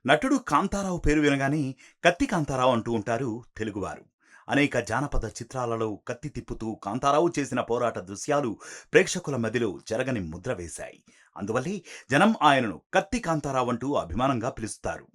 నటుడు కాంతారావు పేరు వినగానే కత్తి కాంతారావు అంటూ ఉంటారు తెలుగువారు. అనేక జానపద చిత్రాలలో కత్తి తిప్పుతూ కాంతారావు చేసిన పోరాట దృశ్యాలు ప్రేక్షకుల మదిలో చెరగని ముద్ర వేశాయి. అందువల్లే జనం ఆయనను కత్తి కాంతారావు అంటూ అభిమానంగా పిలుస్తారు.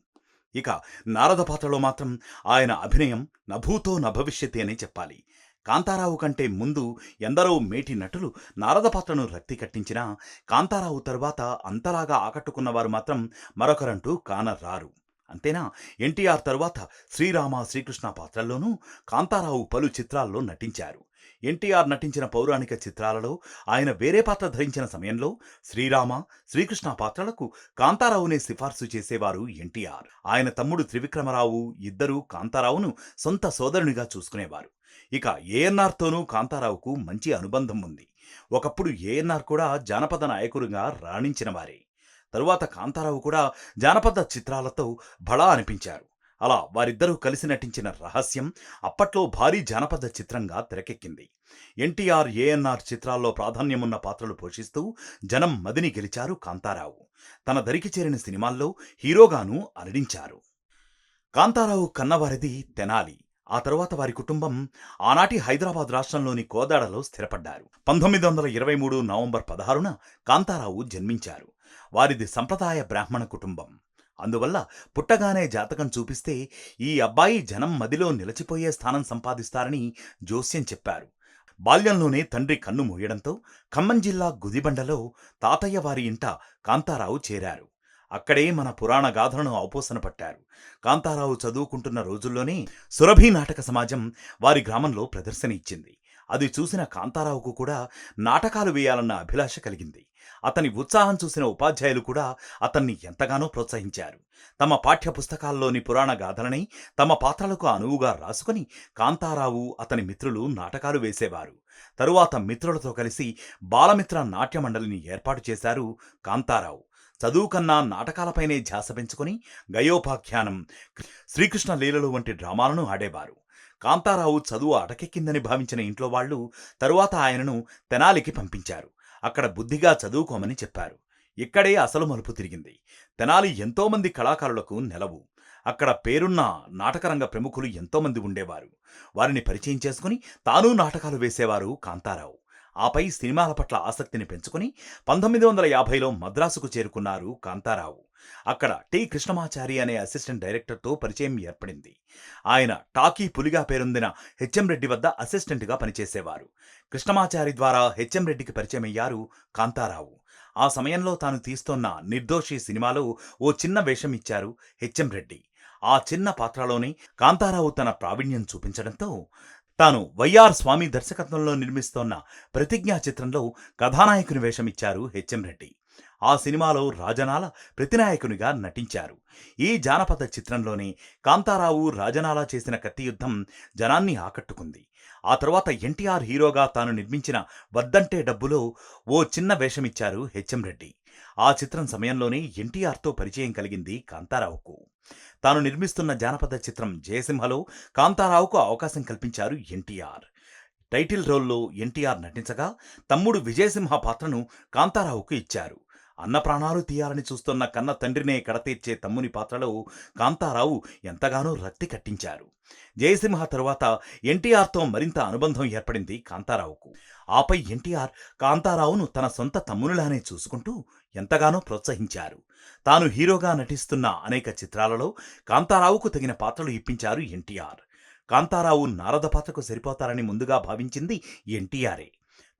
ఇక నారద పాత్రలో మాత్రం ఆయన అభినయం నభూతో నభవిష్యతి అనే చెప్పాలి. కాంతారావు కంటే ముందు ఎందరో మేటి నటులు నారద పాత్రను రక్తి కట్టించినా కాంతారావు తరువాత అంతలాగా ఆకట్టుకున్నవారు మాత్రం మరొకరంటూ కానరారు. అంతేనా, ఎన్టీఆర్ తరువాత శ్రీరామ శ్రీకృష్ణ పాత్రల్లోనూ కాంతారావు పలు చిత్రాల్లో నటించారు. ఎన్టీఆర్ నటించిన పౌరాణిక చిత్రాలలో ఆయన వేరే పాత్ర ధరించిన సమయంలో శ్రీరామ శ్రీకృష్ణ పాత్రలకు కాంతారావునే సిఫార్సు చేసేవారు ఎన్టీఆర్. ఆయన తమ్ముడు త్రివిక్రమరావు ఇద్దరూ కాంతారావును సొంత సోదరునిగా చూసుకునేవారు. ఇక ఏఎన్ఆర్తోనూ కాంతారావుకు మంచి అనుబంధం ఉంది. ఒకప్పుడు ఏఎన్ఆర్ కూడా జానపద నాయకుడిగా రాణించిన వారే. తరువాత కాంతారావు కూడా జానపద చిత్రాలతో బళా అనిపించారు. అలా వారిద్దరూ కలిసి నటించిన రహస్యం అప్పట్లో భారీ జానపద చిత్రంగా తెరకెక్కింది. ఎన్టీఆర్ ఏఎన్ఆర్ చిత్రాల్లో ప్రాధాన్యమున్న పాత్రలు పోషిస్తూ జనం మదిని గెలిచారు కాంతారావు. తన దరికి చేరిన సినిమాల్లో హీరోగాను అలరించారు. కాంతారావు కన్నవారిది తెనాలి. ఆ తరువాత వారి కుటుంబం ఆనాటి హైదరాబాద్ రాష్ట్రంలోని కోదాడలో స్థిరపడ్డారు. 1923 నవంబర్ 16న కాంతారావు జన్మించారు. వారిది సంప్రదాయ బ్రాహ్మణ కుటుంబం. అందువల్ల పుట్టగానే జాతకం చూపిస్తే ఈ అబ్బాయి జనం మదిలో నిలచిపోయే స్థానం సంపాదిస్తారని జోస్యం చెప్పారు. బాల్యంలోనే తండ్రి కన్ను మూయడంతో ఖమ్మం జిల్లా గుదిబండలో తాతయ్య వారి ఇంట కాంతారావు చేరారు. అక్కడే మన పురాణ గాథలను ఔపోసన పట్టారు. కాంతారావు చదువుకుంటున్న రోజుల్లోనే సురభి నాటక సమాజం వారి గ్రామంలో ప్రదర్శన ఇచ్చింది. అది చూసిన కాంతారావుకు కూడా నాటకాలు వేయాలన్న అభిలాష కలిగింది. అతని ఉత్సాహం చూసిన ఉపాధ్యాయులు కూడా అతన్ని ఎంతగానో ప్రోత్సహించారు. తమ పాఠ్య పుస్తకాల్లోని పురాణ గాథలని తమ పాత్రలకు అనువుగా రాసుకుని కాంతారావు అతని మిత్రులు నాటకాలు వేసేవారు. తరువాత మిత్రులతో కలిసి బాలమిత్ర నాట్య మండలిని ఏర్పాటు చేశారు కాంతారావు. చదువు కన్నా నాటకాలపైనే ధ్యాస పెంచుకుని గయోపాఖ్యానం, శ్రీకృష్ణ లీలలు వంటి డ్రామాలను ఆడేవారు. కాంతారావు చదువు అటకెక్కిందని భావించిన ఇంట్లో వాళ్లు తరువాత ఆయనను తెనాలికి పంపించారు. అక్కడ బుద్ధిగా చదువుకోమని చెప్పారు. ఇక్కడే అసలు మలుపు తిరిగింది. తెనాలి ఎంతోమంది కళాకారులకు నెలవు. అక్కడ పేరున్న నాటకరంగ ప్రముఖులు ఎంతోమంది ఉండేవారు. వారిని పరిచయం చేసుకుని తానూ నాటకాలు వేసేవారు కాంతారావు. ఆపై సినిమాల పట్ల ఆసక్తిని పెంచుకుని 1950లో మద్రాసుకు చేరుకున్నారు కాంతారావు. అక్కడ టి కృష్ణమాచారి అనే అసిస్టెంట్ డైరెక్టర్తో పరిచయం ఏర్పడింది. ఆయన టాకీ పులిగా పేరొందిన హెచ్ఎం రెడ్డి వద్ద అసిస్టెంట్గా పనిచేసేవారు. కృష్ణమాచారి ద్వారా హెచ్ఎం రెడ్డికి పరిచయమయ్యారు కాంతారావు. ఆ సమయంలో తాను తీస్తోన్న నిర్దోషి సినిమాలో ఓ చిన్న వేషం ఇచ్చారు హెచ్ఎం రెడ్డి. ఆ చిన్న పాత్రలోనే కాంతారావు తన ప్రావీణ్యం చూపించడంతో తాను వైఆర్ స్వామి దర్శకత్వంలో నిర్మిస్తోన్న ప్రతిజ్ఞా చిత్రంలో కథానాయకుని వేషమిచ్చారు హెచ్ఎం రెడ్డి. ఆ సినిమాలో రాజనాల ప్రతినాయకునిగా నటించారు. ఈ జానపద చిత్రంలోనే కాంతారావు రాజనాల చేసిన కత్తి యుద్ధం జనాన్ని ఆకట్టుకుంది. ఆ తర్వాత ఎన్టీఆర్ హీరోగా తాను నిర్మించిన వద్దంటే డబ్బులో ఓ చిన్న వేషమిచ్చారు హెచ్ఎం రెడ్డి. ఆ చిత్రం సమయంలోనే ఎన్టీఆర్తో పరిచయం కలిగింది కాంతారావుకు. తాను నిర్మిస్తున్న జానపద చిత్రం జయసింహలో కాంతారావుకు అవకాశం కల్పించారు ఎన్టీఆర్. టైటిల్ రోల్లో ఎన్టీఆర్ నటించగా తమ్ముడు విజయసింహ పాత్రను కాంతారావుకు ఇచ్చారు. అన్న ప్రాణాలు తీయాలని చూస్తున్న కన్న తండ్రినే కడతీర్చే తమ్ముని పాత్రలో కాంతారావు ఎంతగానో రక్తి కట్టించారు. జయసింహ తరువాత ఎన్టీఆర్తో మరింత అనుబంధం ఏర్పడింది కాంతారావుకు. ఆపై ఎన్టీఆర్ కాంతారావును తన సొంత తమ్మునిలానే చూసుకుంటూ ఎంతగానో ప్రోత్సహించారు. తాను హీరోగా నటిస్తున్న అనేక చిత్రాలలో కాంతారావుకు తగిన పాత్రలు ఇప్పించారు ఎన్టీఆర్. కాంతారావు నారద పాత్రకు సరిపోతారని ముందుగా భావించింది ఎన్టీఆరే.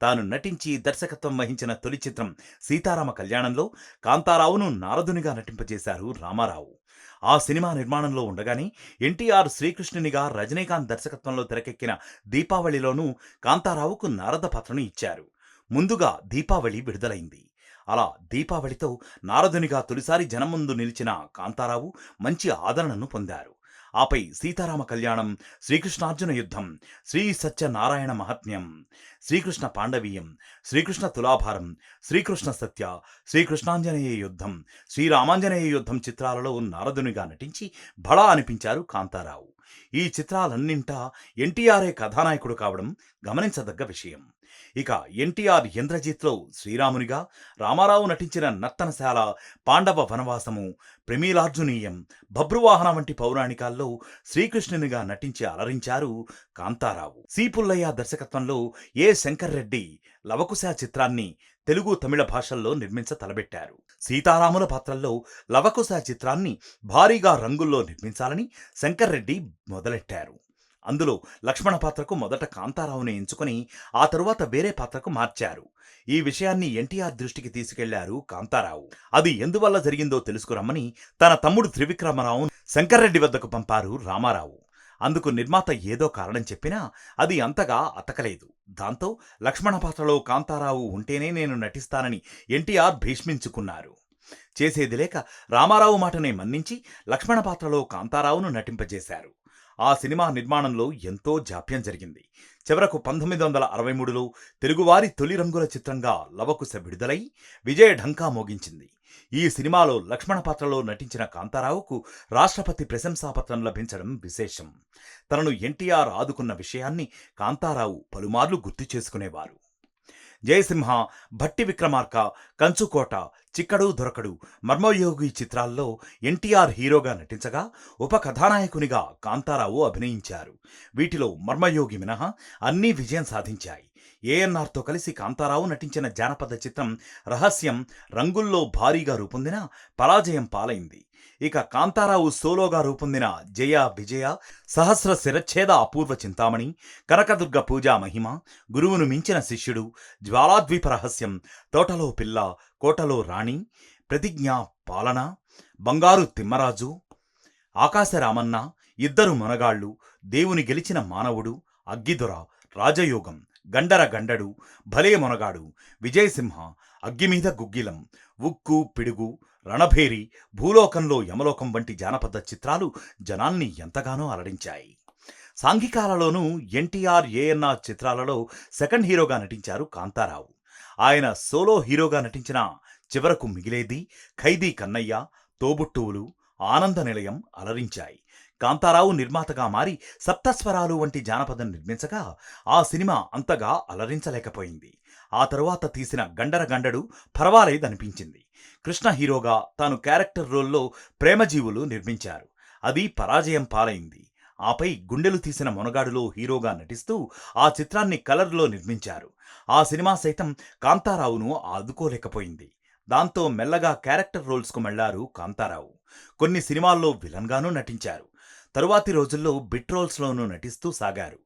తాను నటించి దర్శకత్వం వహించిన తొలి చిత్రం సీతారామ కళ్యాణంలో కాంతారావును నారదునిగా నటింపజేశారు రామారావు. ఆ సినిమా నిర్మాణంలో ఉండగానే ఎన్టీఆర్ శ్రీకృష్ణునిగా రజనీకాంత్ దర్శకత్వంలో తెరకెక్కిన దీపావళిలోనూ కాంతారావుకు నారద పాత్రను ఇచ్చారు. ముందుగా దీపావళి విడుదలైంది. అలా దీపావళితో నారదునిగా తొలిసారి జనం ముందు నిలిచిన కాంతారావు మంచి ఆదరణను పొందారు. ఆపై సీతారామ కళ్యాణం, శ్రీకృష్ణార్జున యుద్ధం, శ్రీ సత్యనారాయణ మహాత్మ్యం, శ్రీకృష్ణ పాండవీయం, శ్రీకృష్ణ తులాభారం, శ్రీకృష్ణ సత్య, శ్రీకృష్ణాంజనేయ యుద్ధం, శ్రీరామాంజనేయ యుద్ధం చిత్రాలలో నారదునిగా నటించి బళా అనిపించారు కాంతారావు. ఈ చిత్రాలన్నింటా ఎన్టీఆర్ఏ కథానాయకుడు కావడం గమనించదగ్గ విషయం. ఇక ఎన్టీఆర్ ఇంద్రజిత్లో శ్రీరామునిగా, రామారావు నటించిన నర్తనశాల, పాండవ వనవాసము, ప్రమీలార్జునీయం, బభ్రువాహన వంటి పౌరాణికాల్లో శ్రీకృష్ణునిగా నటించి అలరించారు కాంతారావు. సి పుల్లయ్య దర్శకత్వంలో ఏ శంకర్ రెడ్డి లవకుశ చిత్రాన్ని తెలుగు, తమిళ భాషల్లో నిర్మించ తలబెట్టారు. సీతారాముల పాత్రల్లో లవకుశ చిత్రాన్ని భారీగా రంగుల్లో నిర్మించాలని శంకర్ రెడ్డి మొదలెట్టారు. అందులో లక్ష్మణ పాత్రకు మొదట కాంతారావుని ఎంచుకొని ఆ తరువాత వేరే పాత్రకు మార్చారు. ఈ విషయాన్ని ఎన్టీఆర్ దృష్టికి తీసుకెళ్లారు కాంతారావు. అది ఎందువల్ల జరిగిందో తెలుసుకురమ్మని తన తమ్ముడు త్రివిక్రమరావు శంకర్రెడ్డి వద్దకు పంపారు రామారావు. అందుకు నిర్మాత ఏదో కారణం చెప్పినా అది అంతగా అతకలేదు. దాంతో లక్ష్మణ పాత్రలో కాంతారావు ఉంటేనే నేను నటిస్తానని ఎన్టీఆర్ భీష్మించుకున్నారు. చేసేది లేక రామారావు మాటనే మన్నించి లక్ష్మణ పాత్రలో కాంతారావును నటింపజేశారు. ఆ సినిమా నిర్మాణంలో ఎంతో జాప్యం జరిగింది. చివరకు 1963లో తెలుగువారి తొలి రంగుల చిత్రంగా లవకుశ విడుదలై విజయ ఢంకా మోగించింది. ఈ సినిమాలో లక్ష్మణ పాత్రలో నటించిన కాంతారావుకు రాష్ట్రపతి ప్రశంసాపత్రం లభించడం విశేషం. తనను ఎన్టీఆర్ ఆదుకున్న విషయాన్ని కాంతారావు పలుమార్లు గుర్తు చేసుకునేవారు. జయసింహ, భట్టి విక్రమార్క, కంచుకోట, చిక్కడు దొరకడు, మర్మయోగి చిత్రాల్లో ఎన్టీఆర్ హీరోగా నటించగా ఉప కథానాయకునిగా కాంతారావు అభినయించారు. వీటిలో మర్మయోగి మినహా అన్నీ విజయం సాధించాయి. ఏఎన్ఆర్తో కలిసి కాంతారావు నటించిన జానపద చిత్రం రహస్యం రంగుల్లో భారీగా రూపొందిన పరాజయం పాలైంది. ఇక కాంతారావు సోలోగా రూపొందిన జయ విజయ, సహస్ర శిరచ్ఛేద అపూర్వ చింతామణి, కనకదుర్గ పూజా మహిమ, గురువును మించిన శిష్యుడు, జ్వాలాద్వీప రహస్యం, తోటలో పిల్ల, కోటలో రాణి, ప్రతిజ్ఞ పాలన, బంగారు తిమ్మరాజు, ఆకాశరామన్న, ఇద్దరు మొనగాళ్ళు, దేవుని గెలిచిన మానవుడు, అగ్గిదొర, రాజయోగం, గండర గండడు, భలే మొనగాడు, విజయసింహ, అగ్గిమీద గుగ్గిలం, ఉక్కు పిడుగు, రణభేరి, భూలోకంలో యమలోకం వంటి జానపద చిత్రాలు జనాన్ని ఎంతగానో అలరించాయి. సాంఘికాలలోనూ ఎన్టీఆర్, ఏఎన్ఆర్ చిత్రాలలో సెకండ్ హీరోగా నటించారు కాంతారావు. ఆయన సోలో హీరోగా నటించిన చివరకు మిగిలేది, ఖైదీ కన్నయ్య, తోబుట్టువులు, ఆనంద నిలయం అలరించాయి. కాంతారావు నిర్మాతగా మారి సప్తస్వరాలు వంటి జానపదం నిర్మించగా ఆ సినిమా అంతగా అలరించలేకపోయింది. ఆ తరువాత తీసిన గండర గండడు పర్వాలేదనిపించింది. కృష్ణ హీరోగా తాను క్యారెక్టర్ రోల్లో ప్రేమజీవులు నిర్మించారు. అది పరాజయం పాలైంది. ఆపై గుండెలు తీసిన మొనగాడులో హీరోగా నటిస్తూ ఆ చిత్రాన్ని కలర్లో నిర్మించారు. ఆ సినిమా సైతం కాంతారావును ఆదుకోలేకపోయింది. దాంతో మెల్లగా క్యారెక్టర్ రోల్స్కు మళ్లారు కాంతారావు. కొన్ని సినిమాల్లో విలన్గానూ నటించారు. తరువాతి రోజుల్లో బిట్ రోల్స్లోనూ నటిస్తూ సాగారు.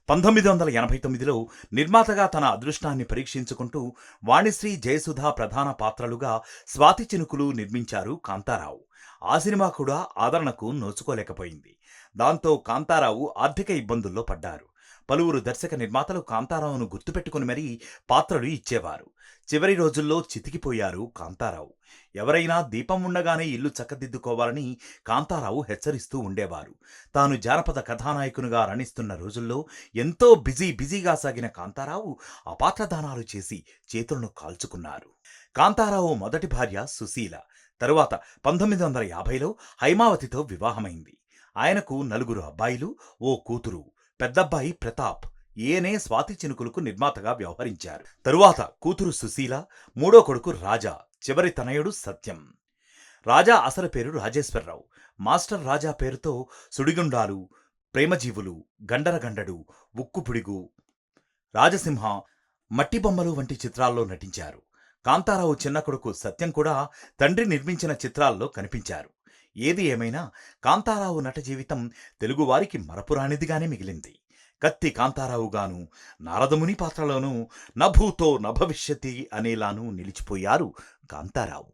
1989లో నిర్మాతగా తన అదృష్టాన్ని పరీక్షించుకుంటూ వాణిశ్రీ, జయసుధ ప్రధాన పాత్రలుగా స్వాతి చినుకులు నిర్మించారు కాంతారావు. ఆ సినిమా కూడా ఆదరణకు నోచుకోలేకపోయింది. దాంతో కాంతారావు ఆర్థిక ఇబ్బందుల్లో పడ్డారు. పలువురు దర్శక నిర్మాతలు కాంతారావును గుర్తుపెట్టుకుని మరీ పాత్రలు ఇచ్చేవారు. చివరి రోజుల్లో చితికిపోయారు కాంతారావు. ఎవరైనా దీపం ఉండగానే ఇల్లు చక్కదిద్దుకోవాలని కాంతారావు హెచ్చరిస్తూ ఉండేవారు. తాను జానపద కథానాయకునిగా రణిస్తున్న రోజుల్లో ఎంతో బిజీగా సాగిన కాంతారావు అపాత్రదానాలు చేసి చేతులను కాల్చుకున్నారు. కాంతారావు మొదటి భార్య సుశీల. తరువాత 1950లో హైమావతితో వివాహమైంది. ఆయనకు 4 అబ్బాయిలు, ఓ కూతురు. పెద్దబ్బాయి ప్రతాప్ ఈయనే స్వాతి చినుకులకు నిర్మాతగా వ్యవహరించారు. తరువాత కూతురు సుశీల, మూడో కొడుకు రాజా, చివరి తనయుడు సత్యం. రాజా అసలు పేరు రాజేశ్వరరావు. మాస్టర్ రాజా పేరుతో సుడిగుండాలు, ప్రేమజీవులు, గండర గండడు, ఉక్కు పిడుగు, రాజసింహ, మట్టి బొమ్మలు వంటి చిత్రాల్లో నటించారు. కాంతారావు చిన్న కొడుకు సత్యం కూడా తండ్రి నిర్మించిన చిత్రాల్లో కనిపించారు. ఏది ఏమైనా కాంతారావు నట జీవితం తెలుగువారికి మరపురానిదిగానే మిగిలింది. కత్తి కాంతారావుగాను, నారదముని పాత్రలోనూ నభూతో నభవిష్యతి అనేలానూ నిలిచిపోయారు కాంతారావు.